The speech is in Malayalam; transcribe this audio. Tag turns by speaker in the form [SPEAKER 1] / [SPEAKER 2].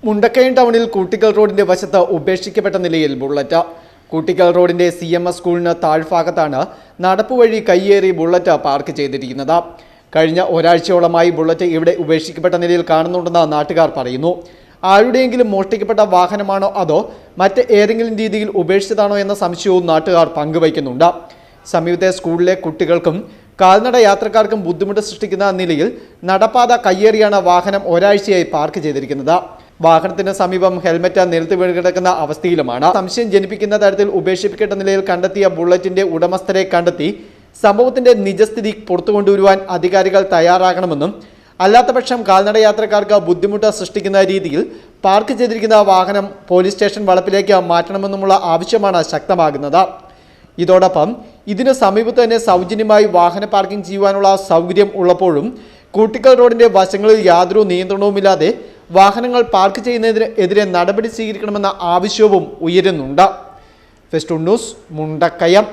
[SPEAKER 1] മുണ്ടക്കയം ടൗണിൽ കൂട്ടിക്കൽ റോഡിന്റെ വശത്ത് ഉപേക്ഷിക്കപ്പെട്ട നിലയിൽ ബുള്ളറ്റ്. കൂട്ടിക്കൽ റോഡിന്റെ CMS സ്കൂളിന് താഴ്ഭാഗത്താണ് നടപ്പുവഴി കയ്യേറി ബുള്ളറ്റ് പാർക്ക് ചെയ്തിരിക്കുന്നത്. കഴിഞ്ഞ ഒരാഴ്ചയോളമായി ബുള്ളറ്റ് ഇവിടെ ഉപേക്ഷിക്കപ്പെട്ട നിലയിൽ കാണുന്നുണ്ടെന്ന് നാട്ടുകാർ പറയുന്നു. ആരുടെയെങ്കിലും മോഷ്ടിക്കപ്പെട്ട വാഹനമാണോ അതോ മറ്റ് ഏതെങ്കിലും രീതിയിൽ ഉപേക്ഷിച്ചതാണോ എന്ന സംശയവും നാട്ടുകാർ പങ്കുവയ്ക്കുന്നുണ്ട്. സമീപത്തെ സ്കൂളിലെ കുട്ടികൾക്കും കാൽനട യാത്രക്കാർക്കും ബുദ്ധിമുട്ട് സൃഷ്ടിക്കുന്ന നിലയിൽ നടപ്പാത കയ്യേറിയാണ് വാഹനം ഒരാഴ്ചയായി പാർക്ക് ചെയ്തിരിക്കുന്നത്. വാഹനത്തിന് സമീപം ഹെൽമറ്റ് നിലത്ത് വീണ് കിടക്കുന്ന അവസ്ഥയിലുമാണ്. സംശയം ജനിപ്പിക്കുന്ന തരത്തിൽ ഉപേക്ഷിക്കപ്പെട്ട നിലയിൽ കണ്ടെത്തിയ ബുള്ളറ്റിന്റെ ഉടമസ്ഥരെ കണ്ടെത്തി സംഭവത്തിന്റെ നിജസ്ഥിതി പുറത്തുകൊണ്ടുവരുവാൻ അധികാരികൾ തയ്യാറാകണമെന്നും അല്ലാത്തപക്ഷം കാൽനട യാത്രക്കാർക്ക് ബുദ്ധിമുട്ട് സൃഷ്ടിക്കുന്ന രീതിയിൽ പാർക്ക് ചെയ്തിരിക്കുന്ന വാഹനം പോലീസ് സ്റ്റേഷൻ വളപ്പിലേക്ക് മാറ്റണമെന്നുമുള്ള ആവശ്യമാണ് ശക്തമാകുന്നത്. ഇതോടൊപ്പം ഇതിന് സമീപത്ത് തന്നെ സൗജന്യമായി വാഹന പാർക്കിംഗ് ചെയ്യുവാനുള്ള സൗകര്യം ഉള്ളപ്പോഴും കൂട്ടിക്കൽ റോഡിന്റെ വശങ്ങളിൽ യാതൊരു നിയന്ത്രണവുമില്ലാതെ വാഹനങ്ങൾ പാർക്ക് ചെയ്യുന്നതിനെതിരെ നടപടി സ്വീകരിക്കണമെന്ന ആവശ്യവും ഉയരുന്നുണ്ട്. Festoon news, Mundakayam.